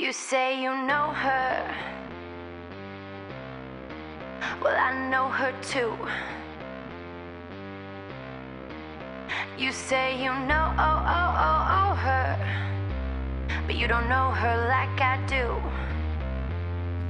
You say you know her. Well, I know her too. You say you know her, but you don't know her like I do.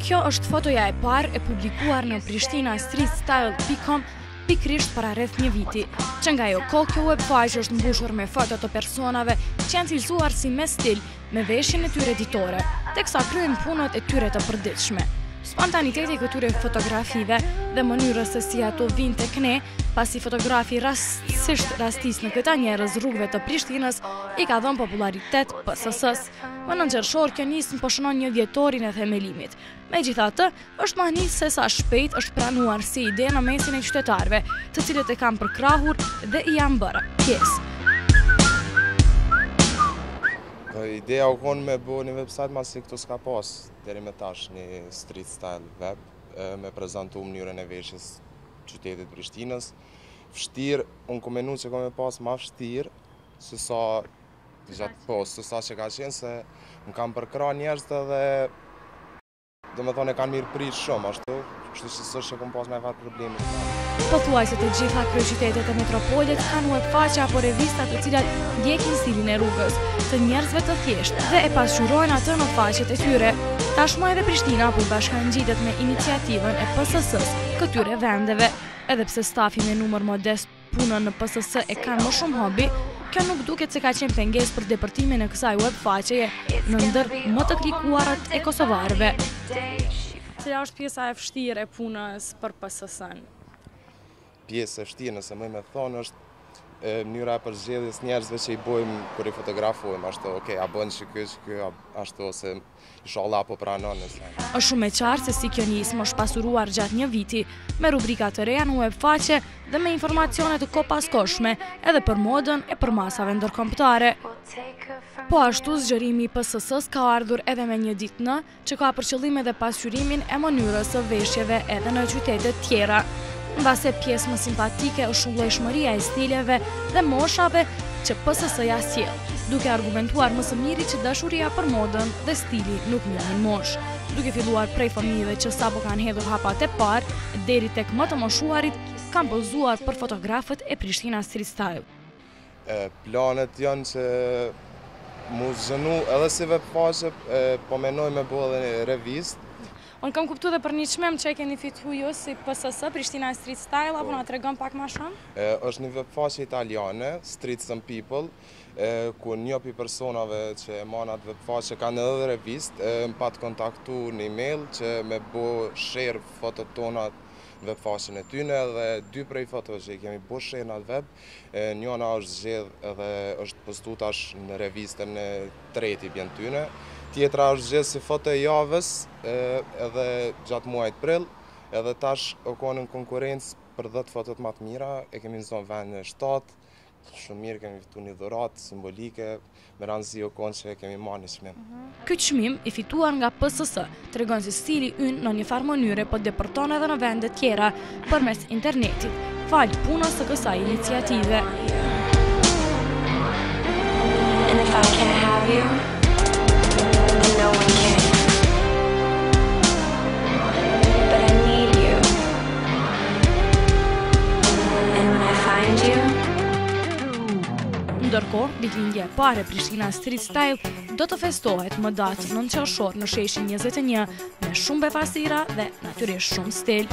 Kjo është fotoja e parë e publikuar në PrishtinaStreetStyle.com pikrisht para rreth një viti, që nga jo kohë kjo webfaqe është mbushur me foto të personave që janë cilësuar si me stil, me veshjen e tyre ditore, teksa kryejnë punët e tyre të përditshme. Spontaniteti i këtyre fotografive dhe mënyrës se si ato vinë tek ne, pasi fotografi rastisht në këta njerëz rrugëve të Prishtinës, i ka dhënë popularitet PSS-s. Më në qershor kjo nisën po shënon një vjetorin e themelimit. Megjithatë, është mahnis se sa shpejt është pranuar si ide në mesin e qytetarëve, të cilët e kanë përkrahur dhe i janë bërë pjesë. Ideja u konë me bo një website masi këtu s'ka pas deri me tash një street style web, me prezentu mënyrën e veshjes qytetit Prishtinës. Vështirë, unë ku menu që kom e pas ma vështirë, se sa që ka qenë, se më kam përkra njerëz dhe do me thonë e kanë mirë pritë shumë, ashtu, kështu që sështë që kom pas me fatë problemi. Pothuajse të gjitha kryeqytetet e metropolit kanë webfaqe apo revista të cilat ndjekin stilin e rrugës të njerëzve të thjeshtë dhe e pasqyrojnë atë në faqet e tyre. Tashmë edhe Prishtina po bashkangjitet me iniciativën e PSS-s këtyre vendeve. Edhe pse stafi me numër modest punën në PSS e kanë më shumë hobi, kjo nuk duket se ka qenë pengesë për depërtimin e kësaj webfaqeje në ndër më të klikuarat e kosovarëve. Cila është pjesa e vështirë e punës për PSS-n? Pjesë e vështirë, nëse më me thonë, është mënyra e përzgjedhjes njerëzve që i bojmë kur i fotografojmë, ashtu, a bën që kjo, ashtu, ose inshallah po pranon nëse. Është shumë e qartë se si kjo nismë është pasuruar gjatë një viti, me rubrika të reja në webfaqe dhe me informacione të kopaskoshme edhe për modën e për masave ndërkombëtare. Po ashtu zgjerimi i PSS-s ka ardhur edhe me një ditë në, që ka për qëllim edhe pasqyrimin e mënyrës së veshjeve edhe në qytetet tjera. Mbase pjesë më simpatike është shëndollëshmëria e stileve dhe moshave që PSS-ja sjell, duke argumentuar më së miri që dashuria për modën dhe stili nuk njohin moshë, duke filluar prej fëmijëve që sapo kanë hedhur hapat e parë deri tek më të moshuarit kanë pozuar për fotografët e Prishtina Street Style. Planet janë që mu zhënu edhe si webfaqe, po menoj me bo edhe një revistë. Unë kam kuptu dhe për një çmim që e keni fitu ju si PSS, Prishtina Street Style, apo na tregon pak ma shumë? Është një webfaqe italiane, Streets and People, ku një pi personave që e manat webfaqe kanë edhe revistë, më pat kontaktu një email që me bo share fotot tonat webfaqen e tyne dhe 2 prej foto që i kemi bo share në web, njëna është zgjedh edhe është postu tash në revistën e treti bjen tyne. Tjetra është zgjedh si foto e javës edhe gjatë muajt prill, edhe tash o konë në konkurencë për 10 fotot më të mira, e kemi në zonë vend në 7, shumë mirë kemi fitu një dhuratë simbolike, me rëndësi o konë që kemi marrë një çmim. Ky çmim i fituar nga PSS tregon se stili ynë në një farë mënyre po depërton edhe në vende tjera përmes internetit, fal punës së kësaj iniciative. And if I can't have you, then no one can. But I need you. And when I find you, Ndërkohë, ditëlindja e parë e Prishtina Street Style do të festohet më datë 9 qershor në sheshin 21 me shumë befasira dhe natyrisht shumë stil.